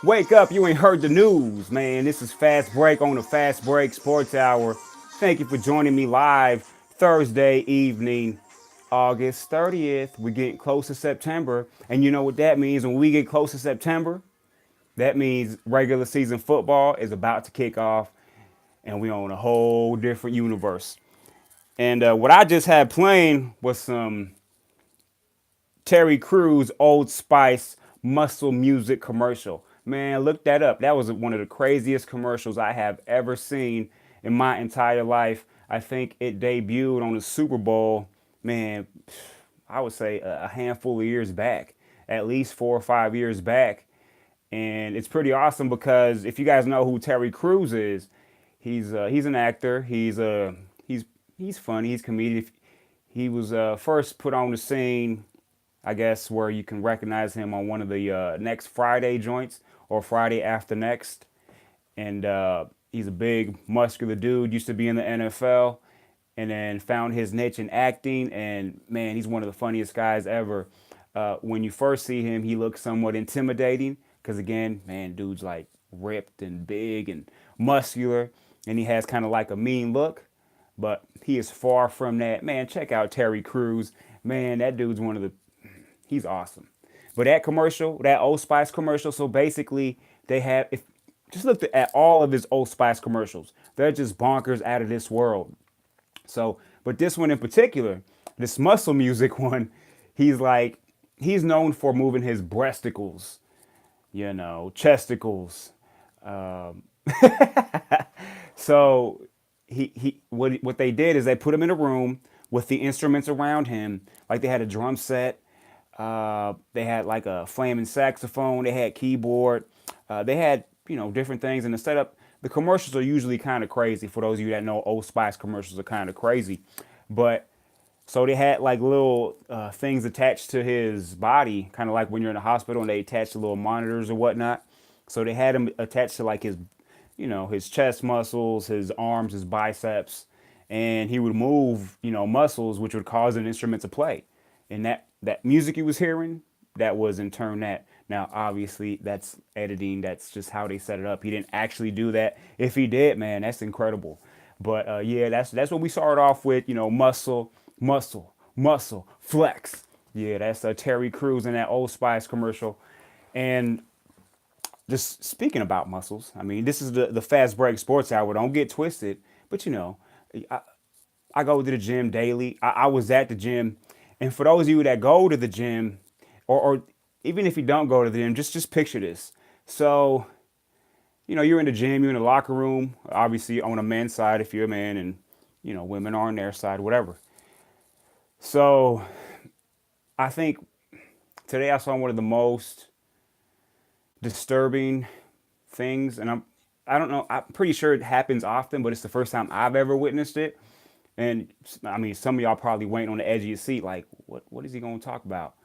Wake up, you ain't heard the news, man. This is Fast Break on the Fast Break Sports Hour. Thank you for joining me live Thursday evening, August 30th. We're getting close to September. And you know what that means? When we get close to September, that means regular season football is about to kick off and we're on a whole different universe. And what I just had playing was some Terry Crews Old Spice muscle music commercial. Man, look that up. That was one of the craziest commercials I have ever seen in my entire life. I think it debuted on the Super Bowl, man, I would say a handful of years back, at least 4 or 5 years back. And it's pretty awesome because if you guys know who Terry Crews is, he's an actor. He's funny. He's comedic. He was first put on the scene, I guess, where you can recognize him on one of the Next Friday joints or Friday After Next. And he's a big, muscular dude, used to be in the NFL, and then found his niche in acting. And man, he's one of the funniest guys ever. When you first see him, he looks somewhat intimidating because, again, man, dude's like ripped and big and muscular, and he has kind of like a mean look. But he is far from that. Man, check out Terry Crews. Man, that dude's one of the he's awesome. But that commercial, that Old Spice commercial, so basically they have, if just look at all of his Old Spice commercials, they're just bonkers out of this world. So, but this one in particular, this muscle music one, he's known for moving his breasticles, chesticles. Um, so what they did is they put him in a room with the instruments around him, like they had a drum set. They had like a flaming saxophone. They had keyboard. They had different things in the setup. The commercials are usually kind of crazy. For those of you that know, Old Spice commercials are kind of crazy. But so they had like little things attached to his body, kind of like when you're in the hospital and they attach to little monitors or whatnot. So they had him attached to like his chest muscles, his arms, his biceps, and he would move, muscles, which would cause an instrument to play. And that music you was hearing, that was in turn that. Now, obviously, that's editing. That's just how they set it up. He didn't actually do that. If he did, man, that's incredible. But yeah, that's what we started off with. Muscle, muscle, muscle, flex. Yeah, that's Terry Crews in that Old Spice commercial. And just speaking about muscles, I mean, this is the Fast Break Sports Hour. Don't get twisted. But I, I go to the gym daily. I was at the gym. And for those of you that go to the gym, or even if you don't go to the gym, just picture this. So, you're in the gym, you're in the locker room, obviously on a men's side if you're a man, and, women are on their side, whatever. So I think today I saw one of the most disturbing things, and I don't know, I'm pretty sure it happens often, but it's the first time I've ever witnessed it. And I mean, some of y'all probably waiting on the edge of your seat, like, what is he going to talk about?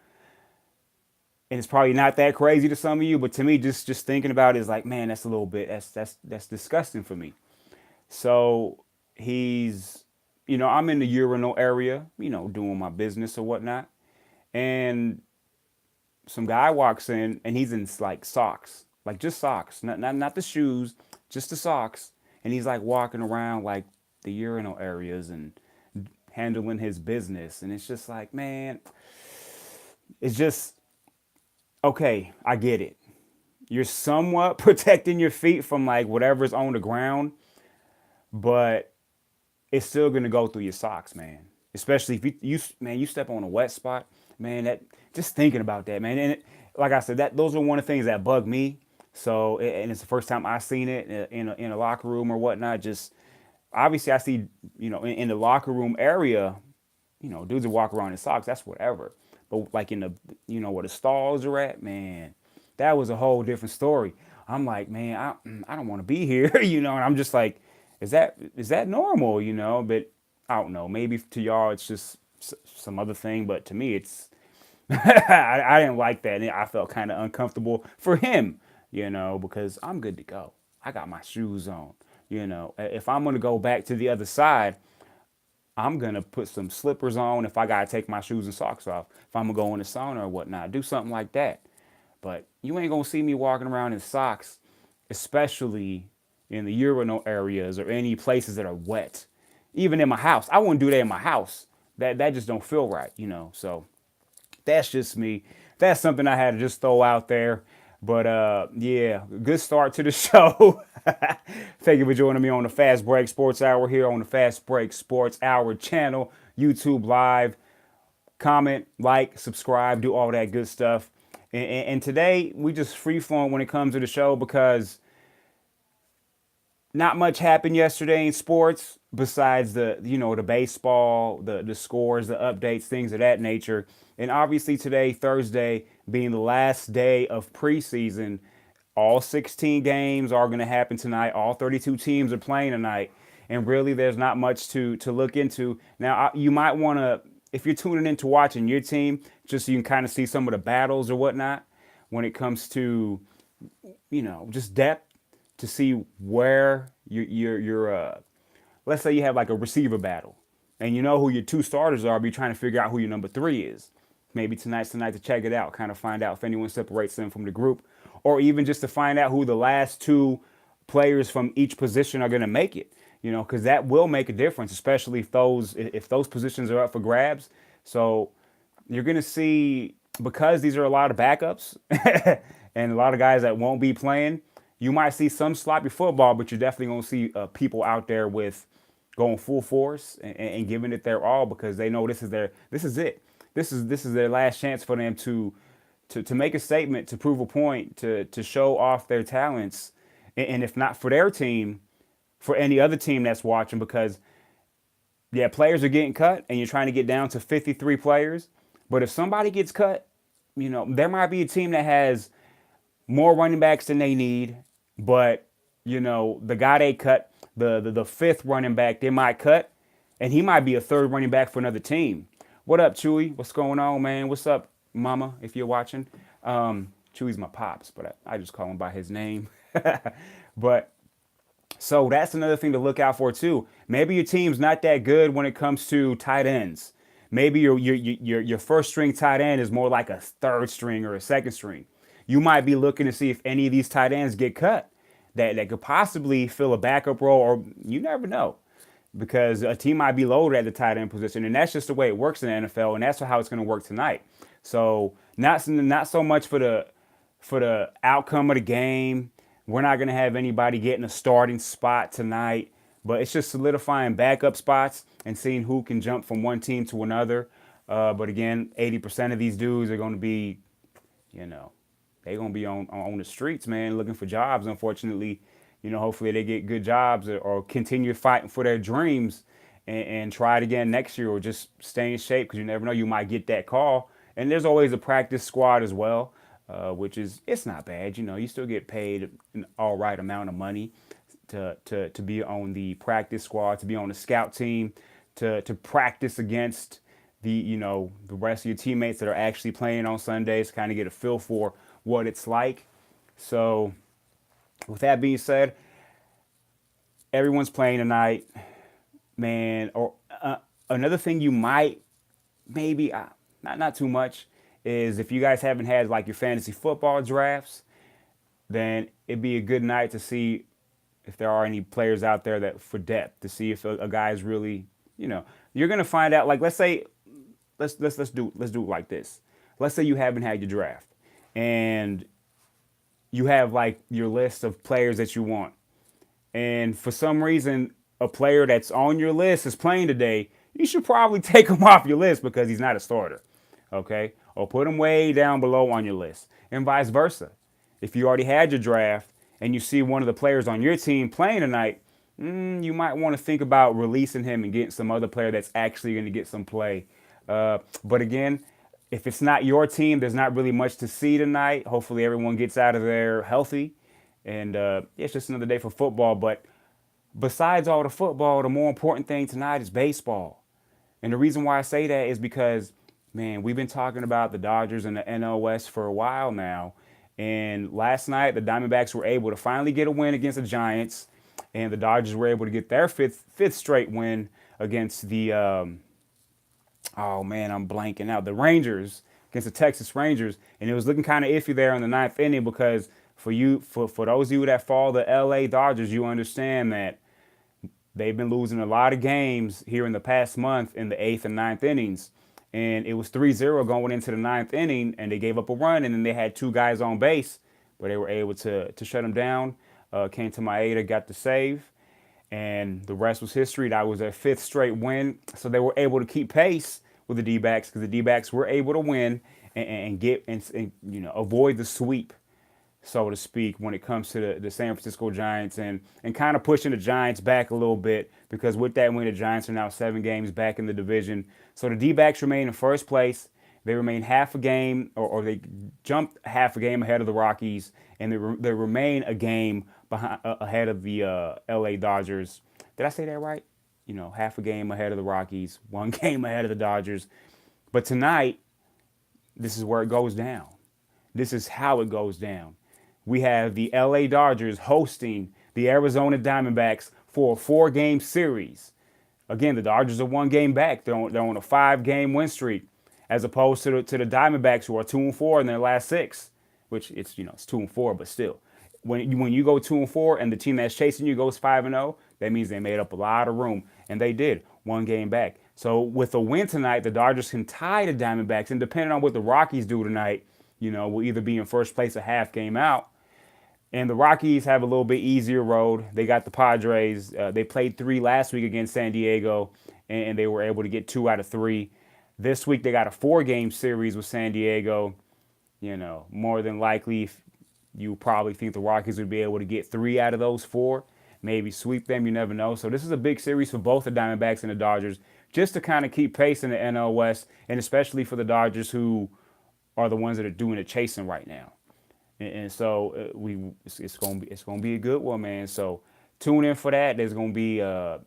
And it's probably not that crazy to some of you, but to me, just thinking about it is like, man, that's a little bit that's disgusting for me. So he's, I'm in the urinal area, doing my business or whatnot, and some guy walks in and he's in like socks, like just socks, not the shoes, just the socks, and he's like walking around like the urinal areas and handling his business, and it's just like, man, it's just okay. I get it. You're somewhat protecting your feet from like whatever's on the ground, but it's still gonna go through your socks, man. Especially if you step on a wet spot, man. That just thinking about that, man. And like I said, that those are one of the things that bug me. So, and it's the first time I seen it in a locker room or whatnot. Just obviously, I see in the locker room area, dudes that walk around in socks. That's whatever. But like in the where the stalls are at, man, that was a whole different story. I'm like, man, I don't want to be here, and I'm just like, is that normal, But I don't know. Maybe to y'all it's just some other thing, but to me I didn't like that. And I felt kind of uncomfortable for him, because I'm good to go. I got my shoes on. If I'm going to go back to the other side, I'm going to put some slippers on if I got to take my shoes and socks off. If I'm going to go in the sauna or whatnot, do something like that. But you ain't going to see me walking around in socks, especially in the urinal areas or any places that are wet. Even in my house. I wouldn't do that in my house. That just don't feel right. So that's just me. That's something I had to just throw out there. But yeah, good start to the show. Thank you for joining me on the Fast Break Sports Hour here on the Fast Break Sports Hour channel, YouTube Live. Comment, like, subscribe, do all that good stuff. And today we just free flowing when it comes to the show because not much happened yesterday in sports besides the baseball, the scores, the updates, things of that nature. And obviously today, Thursday, being the last day of preseason, all 16 games are going to happen tonight. All 32 teams are playing tonight. And really, there's not much to look into. Now, you might want to, if you're tuning in to watching your team, just so you can kind of see some of the battles or whatnot when it comes to, just depth to see where let's say you have like a receiver battle and you know who your two starters are, but you're trying to figure out who your number three is. Maybe tonight's the night to check it out, kind of find out if anyone separates them from the group, or even just to find out who the last two players from each position are going to make it. Because that will make a difference, especially if those positions are up for grabs. So you're going to see, because these are a lot of backups and a lot of guys that won't be playing, you might see some sloppy football, but you're definitely going to see people out there with going full force and giving it their all because they know this is it. This is their last chance for them to make a statement, to prove a point, to show off their talents, and if not for their team, for any other team that's watching, because yeah, players are getting cut and you're trying to get down to 53 players. But if somebody gets cut, there might be a team that has more running backs than they need, but the guy they cut, the fifth running back they might cut, and he might be a third running back for another team. What up, Chewy? What's going on, man? What's up, Mama? If you're watching, Chewy's my pops, but I just call him by his name. But so that's another thing to look out for too. Maybe your team's not that good when it comes to tight ends. Maybe your first string tight end is more like a third string or a second string. You might be looking to see if any of these tight ends get cut that could possibly fill a backup role, or you never know, because a team might be loaded at the tight end position, and that's just the way it works in the NFL, and that's how it's going to work tonight. So not so much for the outcome of the game. We're not going to have anybody getting a starting spot tonight, but it's just solidifying backup spots and seeing who can jump from one team to another. But again, 80% of these dudes are going to be, they're going to be on the streets, man, looking for jobs. Unfortunately, hopefully they get good jobs or continue fighting for their dreams and try it again next year, or just stay in shape, because you never know, you might get that call. And there's always a practice squad as well. Which is, it's not bad. You still get paid an all right amount of money to be on the practice squad, to be on the scout team, to practice against the rest of your teammates that are actually playing on Sundays, kind of get a feel for what it's like. So with that being said, everyone's playing tonight, man. Or another thing you might, maybe not too much, is if you guys haven't had like your fantasy football drafts, then it'd be a good night to see if there are any players out there that for depth, to see if a guy is really, you're gonna find out. Like, let's say, let's do it like this. Let's say you haven't had your draft and you have like your list of players that you want, and for some reason a player that's on your list is playing today. You should probably take him off your list because he's not a starter. Okay? Or put him way down below on your list, and vice versa. If you already had your draft and you see one of the players on your team playing tonight, you might want to think about releasing him and getting some other player that's actually going to get some play. But again, if it's not your team, there's not really much to see tonight. Hopefully everyone gets out of there healthy, and it's just another day for football. But besides all the football, the more important thing tonight is baseball. And the reason why I say that is because Man, we've been talking about the Dodgers and the NL West for a while now. And last night, the Diamondbacks were able to finally get a win against the Giants, and the Dodgers were able to get their fifth straight win against the oh man, I'm blanking out. The Rangers against the Texas Rangers, and it was looking kind of iffy there in the ninth inning because for those of you that follow the LA Dodgers, you understand that they've been losing a lot of games here in the past month in the eighth and ninth innings. And it was 3-0 going into the ninth inning, and they gave up a run, and then they had two guys on base, but they were able to shut them down. Came to Maeda, got the save, and the rest was history. That was their fifth straight win. So they were able to keep pace with the D-backs because the D-backs were able to win and avoid the sweep, so to speak, when it comes to the San Francisco Giants and kind of pushing the Giants back a little bit because with that win, the Giants are now 7 games back in the division. So the D-backs remain in first place. They remain half a game, or they jumped half a game ahead of the Rockies, and they remain a game ahead of the LA Dodgers. Did I say that right? Half a game ahead of the Rockies, 1 game ahead of the Dodgers. But tonight, this is where it goes down. This is how it goes down. We have the LA Dodgers hosting the Arizona Diamondbacks for a 4-game series. Again, the Dodgers are 1 game back. They're on a 5-game win streak, as opposed to the Diamondbacks, who are 2-4 in their last 6, which it's 2-4, but still, when you go 2-4 and the team that's chasing you goes 5-0, that means they made up a lot of room, and they did 1 game back. So with a win tonight, the Dodgers can tie the Diamondbacks, and depending on what the Rockies do tonight, will either be in first place a half game out. And the Rockies have a little bit easier road. They got the Padres. They played 3 last week against San Diego, and they were able to get 2 out of 3. This week they got a 4-game series with San Diego. More than likely, you probably think the Rockies would be able to get 3 out of those 4, maybe sweep them. You never know. So this is a big series for both the Diamondbacks and the Dodgers, just to kind of keep pace in the NL West, and especially for the Dodgers, who are the ones that are doing the chasing right now. And so it's gonna be a good one, man. So tune in for that. There's gonna be the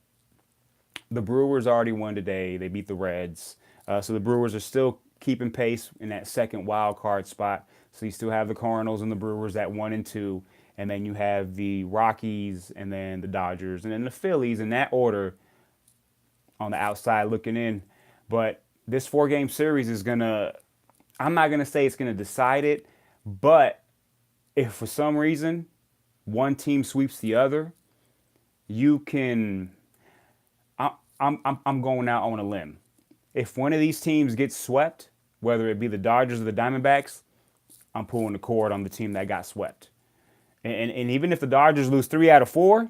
Brewers already won today. They beat the Reds. So the Brewers are still keeping pace in that second wild card spot. So you still have the Cardinals and the Brewers at 1 and 2, and then you have the Rockies and then the Dodgers and then the Phillies in that order on the outside looking in. But this 4-game series is I'm not gonna say it's gonna decide it, but if for some reason one team sweeps the other, you can. I'm going out on a limb. If one of these teams gets swept, whether it be the Dodgers or the Diamondbacks, I'm pulling the cord on the team that got swept. And even if the Dodgers lose 3 out of 4,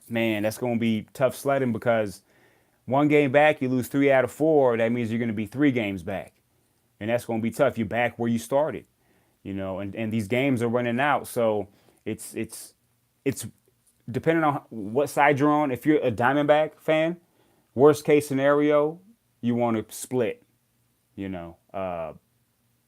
man, that's going to be tough sledding because 1 game back, you lose 3 out of 4. That means you're going to be 3 games back, and that's going to be tough. You're back where you started. And these games are running out. So it's depending on what side you're on. If you're a Diamondback fan, worst case scenario, you want to split,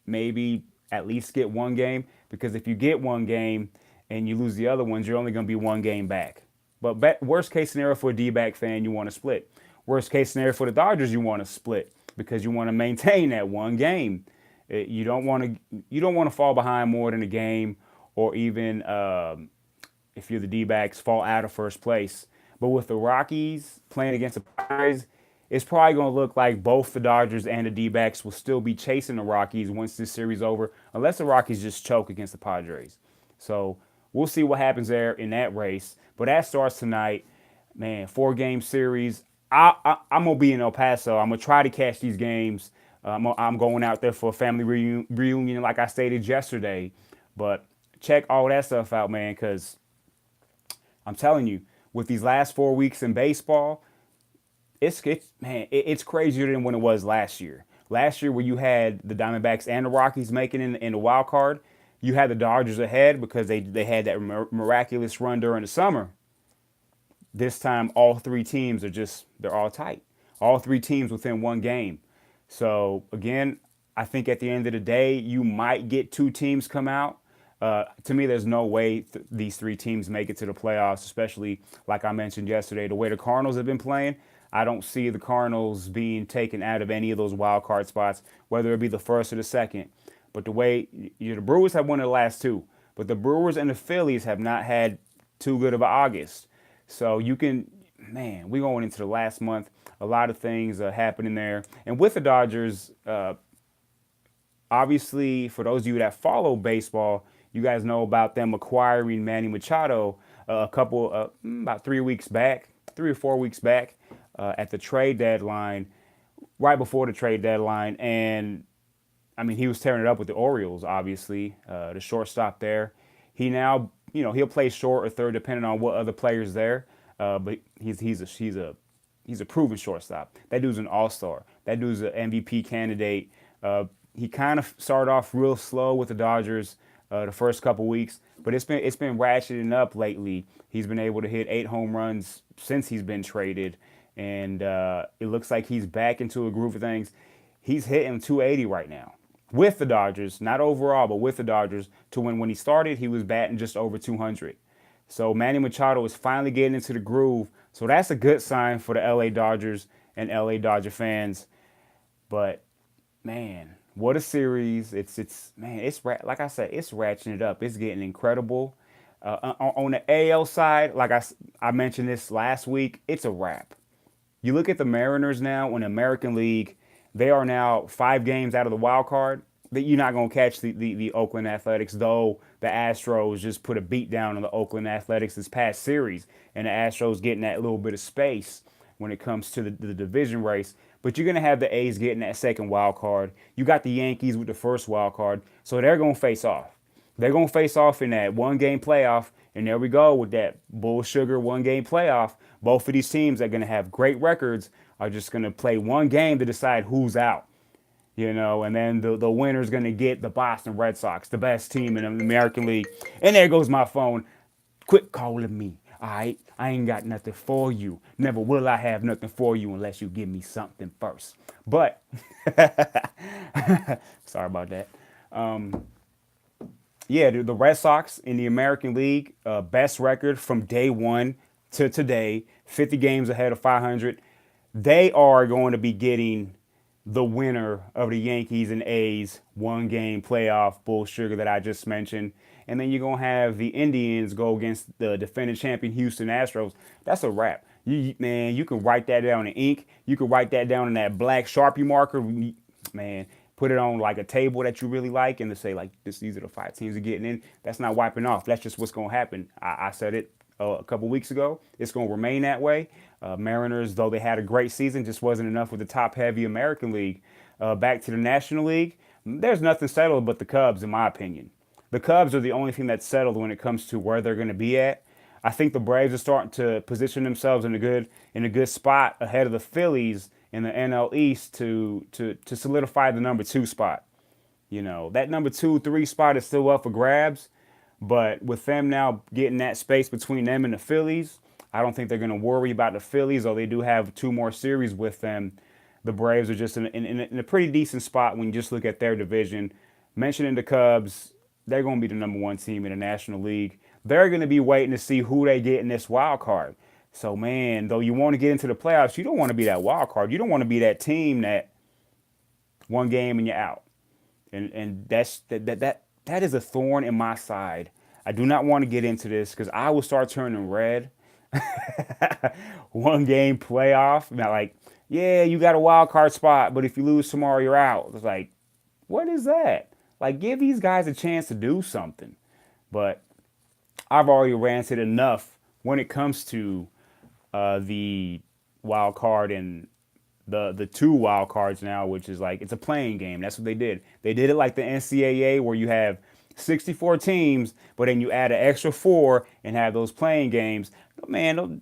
maybe at least get 1 game, because if you get 1 game and you lose the other ones, you're only going to be 1 game back. But worst case scenario for a D-back fan, you want to split. Worst case scenario for the Dodgers, you want to split because you want to maintain that 1 game. You don't want to fall behind more than a game, or even if you're the D-backs, fall out of first place. But with the Rockies playing against the Padres, it's probably going to look like both the Dodgers and the D-backs will still be chasing the Rockies once this series is over, unless the Rockies just choke against the Padres. So we'll see what happens there in that race. But that starts tonight. Man, 4-game series. I'm going to be in El Paso. I'm going to try to catch these games. I'm going out there for a family reunion, like I stated yesterday. But check all that stuff out, man, because I'm telling you, with these last 4 weeks in baseball, it's crazier than when it was last year. Last year, where you had the Diamondbacks and the Rockies making in the wild card, you had the Dodgers ahead because they had that miraculous run during the summer. This time, all 3 teams they're all tight. All 3 teams within 1 game. So, again, I think at the end of the day, you might get 2 teams come out. To me, there's no way these 3 teams make it to the playoffs, especially like I mentioned yesterday, the way the Cardinals have been playing. I don't see the Cardinals being taken out of any of those wild card spots, whether it be the first or the second. But the way the Brewers have won the last two, but the Brewers and the Phillies have not had too good of an August. So you can, man, we going into the last month. A lot of things happening there, and with the Dodgers, obviously, for those of you that follow baseball, you guys know about them acquiring Manny Machado about 3 weeks back, 3 or 4 weeks back, at the trade deadline, right before the trade deadline, and I mean he was tearing it up with the Orioles. Obviously, the shortstop there. He now, he'll play short or third depending on what other players there. But he's a proven shortstop. That dude's an all-star. That dude's an MVP candidate. He kind of started off real slow with the Dodgers the first couple weeks, but it's been ratcheting up lately. He's been able to hit 8 home runs since he's been traded, and it looks like he's back into a groove of things. He's hitting 280 right now with the Dodgers, not overall, but with the Dodgers. To when he started, he was batting just over 200. So Manny Machado is finally getting into the groove. So that's a good sign for the LA Dodgers and LA Dodger fans. But man, what a series! It's man, like I said, it's ratcheting it up. It's getting incredible. On the AL side, like I mentioned this last week, it's a wrap. You look at the Mariners now in the American League; they are now 5 games out of the wild card. That you're not going to catch the Oakland Athletics, though the Astros just put a beat down on the Oakland Athletics this past series, and the Astros getting that little bit of space when it comes to the division race. But you're going to have the A's getting that second wild card. You got the Yankees with the first wild card, so they're going to face off. They're going to face off in that 1-game playoff, and there we go with that bull sugar 1-game playoff. Both of these teams are going to have great records, are just going to play one game to decide who's out. And then the winner's going to get the Boston Red Sox, the best team in the American League. And there goes my phone. Quit calling me, all right? I ain't got nothing for you. Never will I have nothing for you unless you give me something first. But, sorry about that. Yeah, the Red Sox in the American League, best record from day one to today, 50 games ahead of 500. They are going to be getting the winner of the Yankees and A's 1-game playoff bull sugar that I just mentioned. And then you're going to have the Indians go against the defending champion Houston Astros. That's a wrap. Man, you can write that down in ink. You can write that down in that black Sharpie marker. Man, put it on like a table that you really like and to say, like, these are the 5 teams are getting in. That's not wiping off. That's just what's going to happen. I said it a couple weeks ago. It's going to remain that way. Mariners, though they had a great season, just wasn't enough with the top-heavy American League. Back to the National League, there's nothing settled but the Cubs, in my opinion. The Cubs are the only thing that's settled when it comes to where they're going to be at. I think the Braves are starting to position themselves in a good spot ahead of the Phillies in the NL East to solidify the number 2 spot. That number 2, 3 spot is still up for grabs, but with them now getting that space between them and the Phillies, I don't think they're going to worry about the Phillies, though they do have 2 more series with them. The Braves are just in a pretty decent spot when you just look at their division. Mentioning the Cubs, they're going to be the number 1 team in the National League. They're going to be waiting to see who they get in this wild card. So, man, though you want to get into the playoffs, you don't want to be that wild card. You don't want to be that team that 1 game and you're out. And that is a thorn in my side. I do not want to get into this because I will start turning red. 1-game playoff. Not like, yeah, you got a wild card spot, but if you lose tomorrow, you're out. It's like, what is that? Like, give these guys a chance to do something. But I've already ranted enough when it comes to the wild card and the 2 wild cards now, which is like, it's a playing game. That's what they did. They did it like the NCAA where you have 64 teams, but then you add an extra 4 and have those playing games. Man,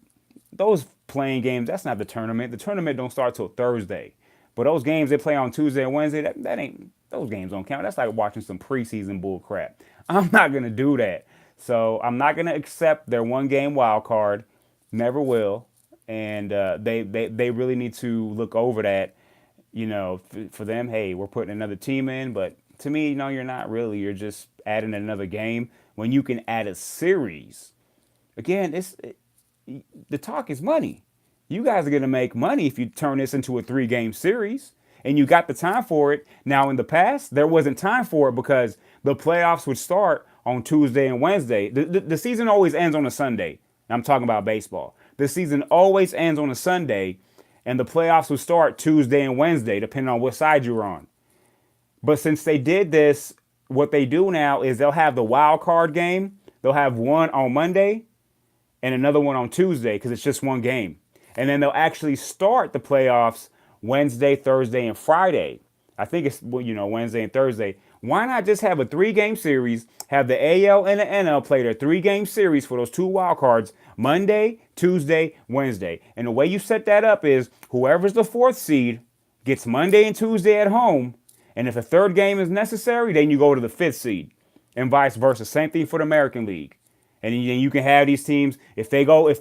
those playing games, that's not the tournament. The tournament don't start till Thursday. But those games they play on Tuesday and Wednesday, that ain't, those games don't count. That's like watching some preseason bull crap. I'm not going to do that. So I'm not going to accept their 1-game wild card. Never will. And they really need to look over that. For them, hey, we're putting another team in. But to me, no, you're not really. You're just adding another game when you can add a series. Again, the talk is money. You guys are going to make money if you turn this into a 3 game series and you got the time for it. Now, in the past, there wasn't time for it because the playoffs would start on Tuesday and Wednesday. The season always ends on a Sunday. I'm talking about baseball. The season always ends on a Sunday, and the playoffs would start Tuesday and Wednesday, depending on what side you're on. But since they did this, what they do now is they'll have the wild card game. They'll have one on Monday and another one on Tuesday because it's just one game. And then they'll actually start the playoffs Wednesday, Thursday, and Friday. I think it's, Wednesday and Thursday. Why not just have a 3 game series, have the AL and the NL play their 3 game series for those 2 wild cards, Monday, Tuesday, Wednesday. And the way you set that up is whoever's the 4th seed gets Monday and Tuesday at home. And if a 3rd game is necessary, then you go to the 5th seed and vice versa. Same thing for the American League. And then you can have these teams, if they go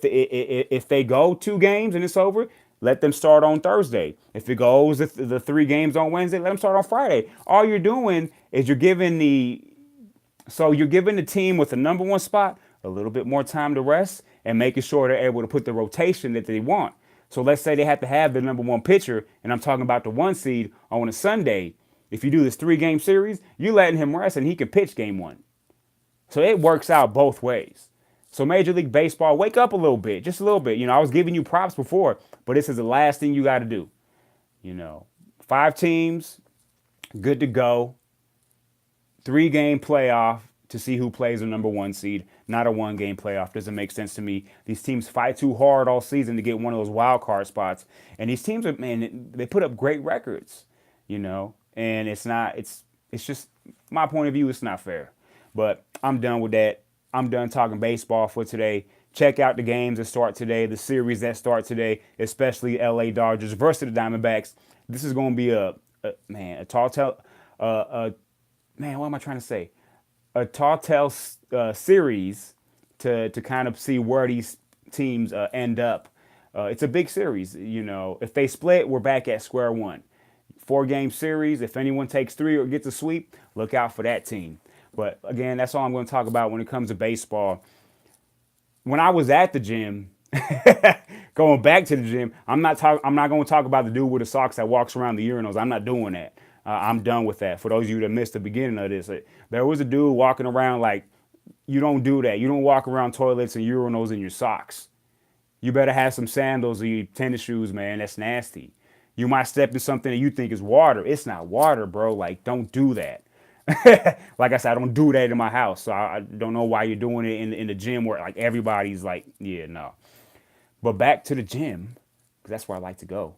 2 games and it's over, let them start on Thursday. If it goes the 3 games on Wednesday, let them start on Friday. All you're doing is you're giving the team with the number 1 spot a little bit more time to rest and making sure they're able to put the rotation that they want. So let's say they have to have the number 1 pitcher, and I'm talking about the 1 seed on a Sunday. If you do this 3 game series, you're letting him rest and he can pitch game 1. So it works out both ways. So Major League Baseball, wake up a little bit, just a little bit. I was giving you props before, but this is the last thing you got to do. 5 teams, good to go. 3 game playoff to see who plays the number 1 seed, not a 1 game playoff. Doesn't make sense to me. These teams fight too hard all season to get one of those wild card spots. And these teams they put up great records, and it's just my point of view, it's not fair. But I'm done with that. I'm done talking baseball for today. Check out the games that start today, the series that start today, especially LA Dodgers versus the Diamondbacks. This is going to be a tall tale series to kind of see where these teams end up. It's a big series. If they split, we're back at square one. 4 game series. If anyone takes 3 or gets a sweep, look out for that team. But again, that's all I'm going to talk about when it comes to baseball. When I was at the gym, going back to the gym, I'm not going to talk about the dude with the socks that walks around the urinals. I'm not doing that. I'm done with that. For those of you that missed the beginning of this, there was a dude walking around like, you don't do that. You don't walk around toilets and urinals in your socks. You better have some sandals or your tennis shoes, man. That's nasty. You might step in something that you think is water. It's not water, bro. Like, don't do that. Like I said, I don't do that in my house. So I don't know why you're doing it in the gym where like everybody's like, yeah, no. But back to the gym, because that's where I like to go.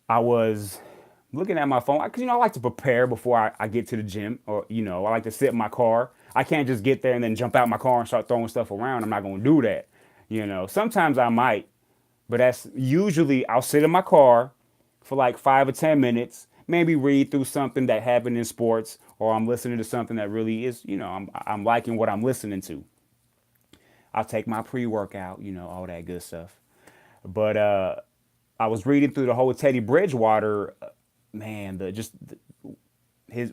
I was looking at my phone because, I like to prepare before I get to the gym, or, I like to sit in my car. I can't just get there and then jump out my car and start throwing stuff around. I'm not going to do that. Sometimes I might, but that's usually I'll sit in my car for like 5 or 10 minutes. Maybe read through something that happened in sports, or I'm listening to something that really is, I'm liking what I'm listening to. I'll take my pre-workout, all that good stuff. But I was reading through the whole Teddy Bridgewater, his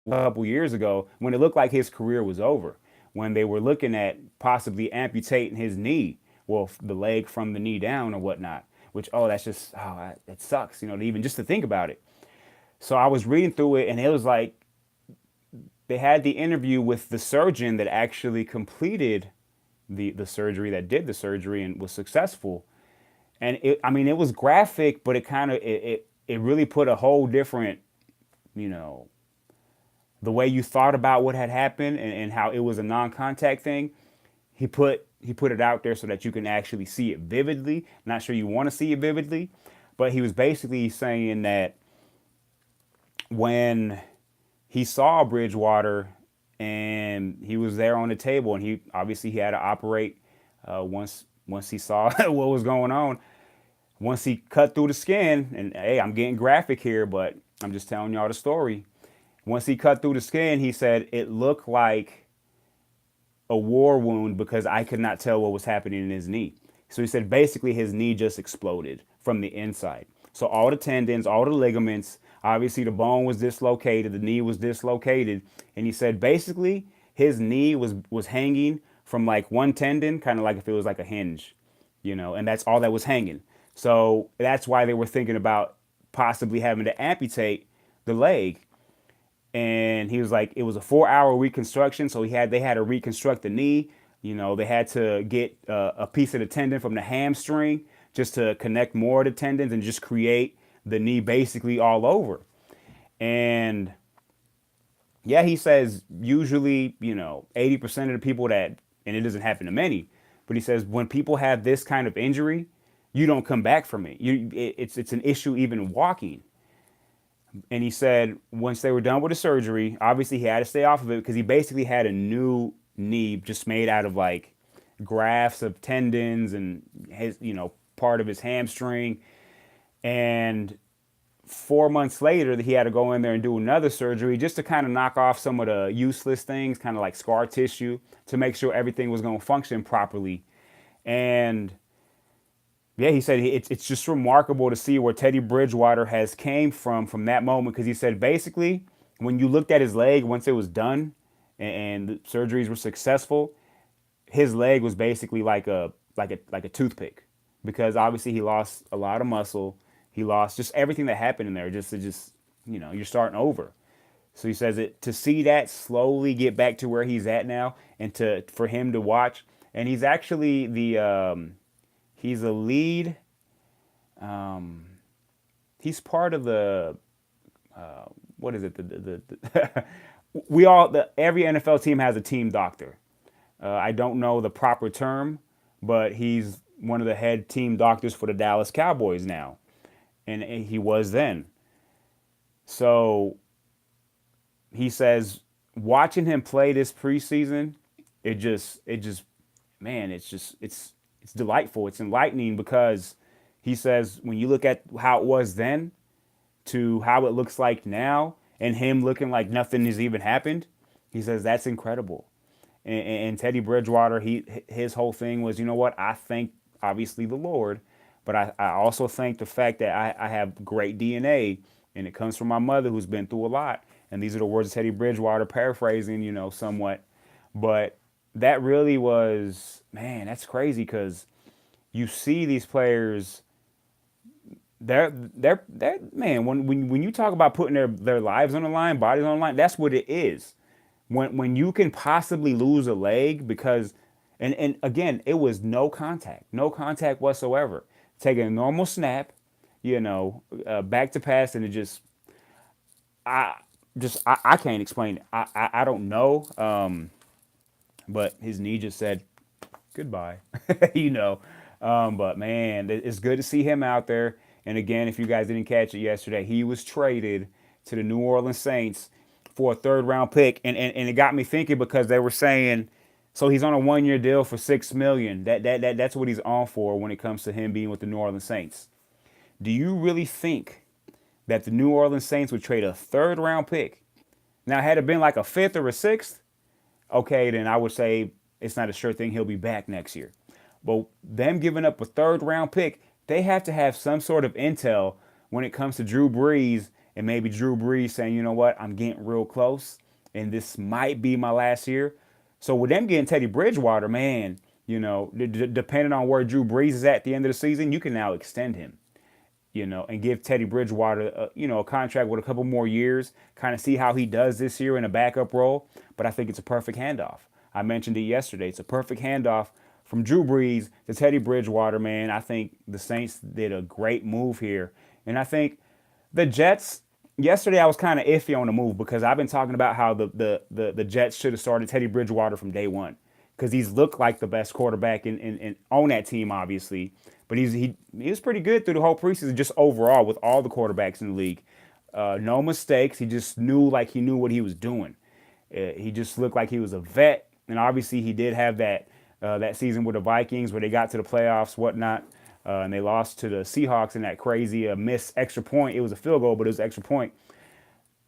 a couple years ago when it looked like his career was over, when they were looking at possibly amputating his knee, well, the leg from the knee down or whatnot. Which, that sucks, even just to think about it. So I was reading through it, and it was like they had the interview with the surgeon that actually completed the surgery, that did the surgery and was successful. And it was graphic, but it really put a whole different, the way you thought about what had happened and how it was a non-contact thing. He put it out there so that you can actually see it vividly. Not sure you want to see it vividly, but he was basically saying that when he saw Bridgewater and he was there on the table, and he had to operate once he saw what was going on. Once he cut through the skin, and hey, I'm getting graphic here, but I'm just telling y'all the story. Once he cut through the skin, he said it looked like a war wound because I could not tell what was happening in his knee. So he said basically his knee just exploded from the inside. So all the tendons, all the ligaments, obviously the bone was dislocated, the knee was dislocated. And he said basically his knee was hanging from like one tendon, kind of like if it was like a hinge. and that's all that was hanging. So that's why they were thinking about possibly having to amputate the leg. And he was like, it was a 4 hour reconstruction, so they had to reconstruct the knee. They had to get a piece of the tendon from the hamstring just to connect more of the tendons and just create the knee basically all over. And yeah, he says usually, 80% of the people that, and it doesn't happen to many, but he says when people have this kind of injury, you don't come back from it. It's an issue even walking. And he said once they were done with the surgery, obviously he had to stay off of it because he basically had a new knee just made out of like grafts of tendons and his, part of his hamstring. And 4 months later, he had to go in there and do another surgery just to kind of knock off some of the useless things, kind of like scar tissue, to make sure everything was going to function properly. And yeah, he said it's just remarkable to see where Teddy Bridgewater has came from that moment, because he said basically when you looked at his leg once it was done and the surgeries were successful, his leg was basically like a toothpick, because obviously he lost a lot of muscle, he lost just everything that happened in there, just you're starting over. So he says it to see that slowly get back to where he's at now, and for him to watch, and he's actually he's a lead. Um, he's part of the what is it? Every NFL team has a team doctor. I don't know the proper term, but he's one of the head team doctors for the Dallas Cowboys now, and he was then. So he says watching him play this preseason, it just man, it's delightful. It's enlightening, because he says when you look at how it was then to how it looks like now, and him looking like nothing has even happened, he says that's incredible. And Teddy Bridgewater, his whole thing was, you know what? I thank obviously the Lord, but I also thank the fact that I have great DNA, and it comes from my mother who's been through a lot. And these are the words of Teddy Bridgewater, paraphrasing, somewhat. But that really was, man, that's crazy, because you see these players, they're man, when you talk about putting their lives on the line, bodies on the line, that's what it is. When you can possibly lose a leg because, and again, it was no contact whatsoever. Taking a normal snap, back to pass, and it I I can't explain it. I don't know. But his knee just said goodbye, you know. But man, it's good to see him out there. And again, if you guys didn't catch it yesterday, he was traded to the New Orleans Saints for a third round pick. And it got me thinking, because they were saying, so he's on a 1 year deal for $6 million. That's what he's on for when it comes to him being with the New Orleans Saints. Do you really think that the New Orleans Saints would trade a third round pick? Now, had it been like a fifth or a sixth, okay, then I would say it's not a sure thing he'll be back next year. But them giving up a third round pick, they have to have some sort of intel when it comes to Drew Brees, and maybe Drew Brees saying, you know what, I'm getting real close and this might be my last year. So with them getting Teddy Bridgewater, man, depending on where Drew Brees is at the end of the season, you can now extend him, and give Teddy Bridgewater, a contract with a couple more years, kind of see how he does this year in a backup role. But I think it's a perfect handoff. I mentioned it yesterday. It's a perfect handoff from Drew Brees to Teddy Bridgewater, man. I think the Saints did a great move here. And I think the Jets, yesterday I was kind of iffy on the move, because I've been talking about how the Jets should have started Teddy Bridgewater from day one, because he's looked like the best quarterback in on that team, obviously. But he was pretty good through the whole preseason, just overall with all the quarterbacks in the league. No mistakes. He just knew what he was doing. He just looked like he was a vet. And obviously he did have that season with the Vikings where they got to the playoffs, whatnot. And they lost to the Seahawks in that crazy missed extra point. It was a field goal, but it was an extra point.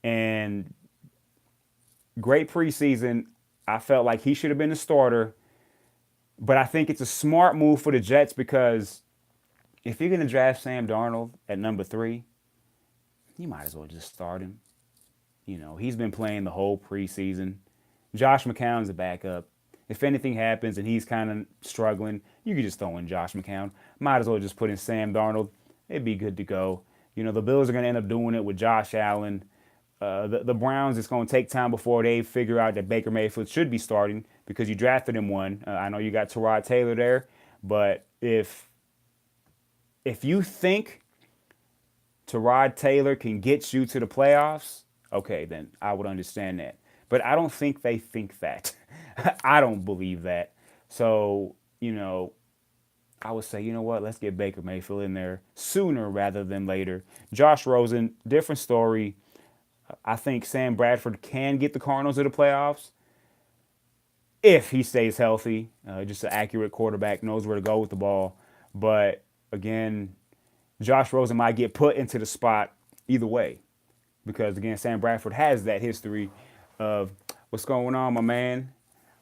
And great preseason. I felt like he should have been the starter. But I think it's a smart move for the Jets, because if you're going to draft Sam Darnold at number 3, you might as well just start him. He's been playing the whole preseason. Josh McCown's a backup. If anything happens and he's kind of struggling, you could just throw in Josh McCown. Might as well just put in Sam Darnold. It'd be good to go. The Bills are going to end up doing it with Josh Allen. The Browns, it's going to take time before they figure out that Baker Mayfield should be starting because you drafted him one. I know you got Tyrod Taylor there, but if you think Tyrod Taylor can get you to the playoffs, okay, then I would understand that. But I don't think they think that. I don't believe that. So, I would say, you know what? Let's get Baker Mayfield in there sooner rather than later. Josh Rosen, different story. I think Sam Bradford can get the Cardinals to the playoffs if he stays healthy. Just an accurate quarterback, knows where to go with the ball. But again, Josh Rosen might get put into the spot either way. Because again, Sam Bradford has that history of what's going on, my man.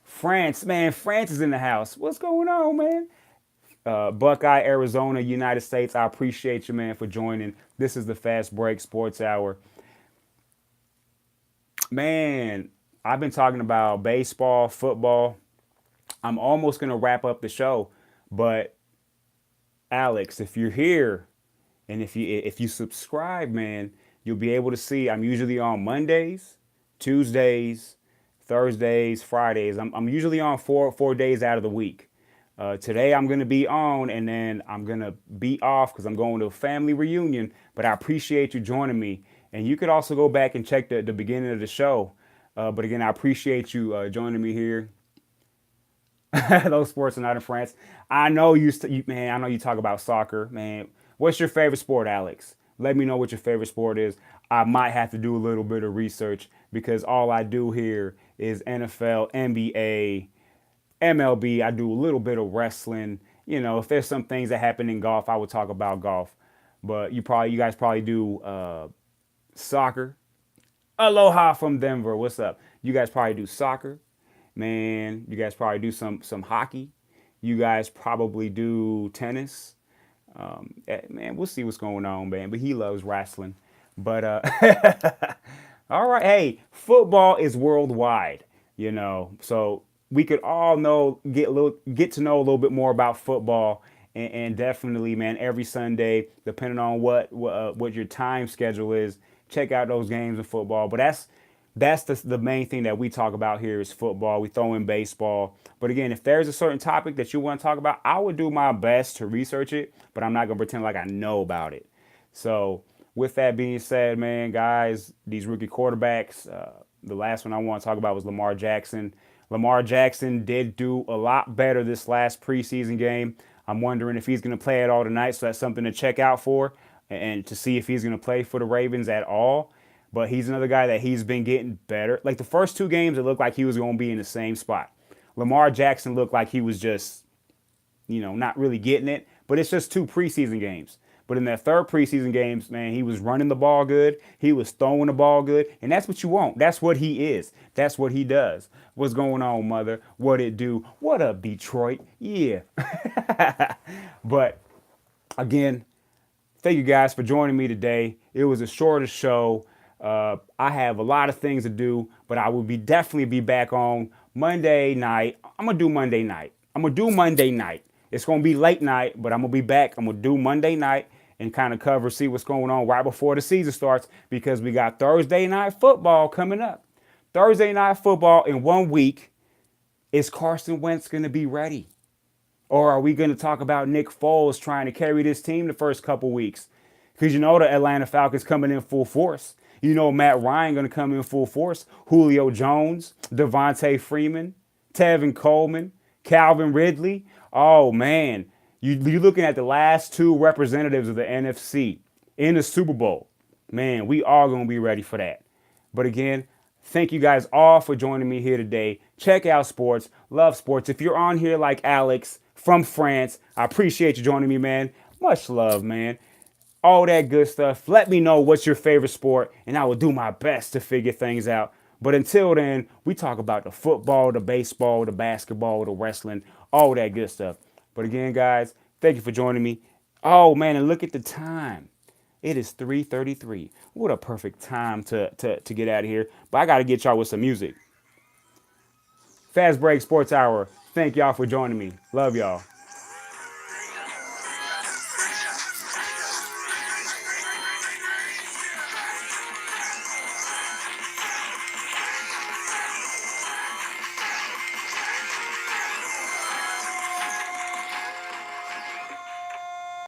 France is in the house. What's going on, man? Buckeye, Arizona, United States. I appreciate you, man, for joining. This is the Fast Break Sports Hour. Man, I've been talking about baseball, football. I'm almost going to wrap up the show, but Alex, if you're here and if you subscribe, man, you'll be able to see I'm usually on Mondays, Tuesdays, Thursdays, Fridays. I'm usually on four days out of the week. Today I'm going to be on and then I'm going to be off because I'm going to a family reunion. But I appreciate you joining me. And you could also go back and check the beginning of the show. But again, I appreciate you joining me here. Those sports are not in France. I know man. I know you talk about soccer, man. What's your favorite sport, Alex? Let me know what your favorite sport is. I might have to do a little bit of research because all I do here is NFL, NBA, MLB. I do a little bit of wrestling. If there's some things that happen in golf, I would talk about golf. But you guys probably do soccer. Aloha from Denver. What's up? You guys probably do soccer. Man, you guys probably do some hockey. You guys probably do tennis. Man, we'll see what's going on, man. But he loves wrestling. But all right, hey, football is worldwide, So we could all get to know a little bit more about football, and definitely, man, every Sunday, depending on what your time schedule is, check out those games of football. But that's the main thing that we talk about here is football. We throw in baseball. But again, if there's a certain topic that you want to talk about, I would do my best to research it, but I'm not going to pretend like I know about it. So with that being said, man, guys, these rookie quarterbacks, the last one I want to talk about was Lamar Jackson. Lamar Jackson did do a lot better this last preseason game. I'm wondering if he's going to play at all tonight, so that's something to check out for and to see if he's going to play for the Ravens at all. But he's another guy that he's been getting better. Like the first two games, it looked like he was going to be in the same spot. Lamar Jackson looked like he was just, not really getting it. But it's just two preseason games. But in that third preseason games, man, he was running the ball good. He was throwing the ball good. And that's what you want. That's what he is. That's what he does. What's going on, mother? What it do? What up, Detroit? Yeah. But again, thank you guys for joining me today. It was a shorter show. I have a lot of things to do, but I will definitely be back on Monday night. I'm going to do Monday night. It's going to be late night, but I'm going to be back. I'm going to do Monday night and kind of see what's going on right before the season starts because we got Thursday night football coming up. Thursday night football in 1 week. Is Carson Wentz going to be ready? Or are we going to talk about Nick Foles trying to carry this team the first couple weeks? Because the Atlanta Falcons coming in full force. Matt Ryan going to come in full force. Julio Jones, Devontae Freeman, Tevin Coleman, Calvin Ridley. Oh, man. You're looking at the last two representatives of the NFC in the Super Bowl. Man, we are going to be ready for that. But again, thank you guys all for joining me here today. Check out sports. Love sports. If you're on here like Alex from France, I appreciate you joining me, man. Much love, man. All that good stuff. Let me know what's your favorite sport, and I will do my best to figure things out. But until then, we talk about the football, the baseball, the basketball, the wrestling, all that good stuff. But again, guys, thank you for joining me. Oh, man, and look at the time. It is 3:33. What a perfect time to get out of here. But I got to get y'all with some music. Fast Break Sports Hour. Thank y'all for joining me. Love y'all.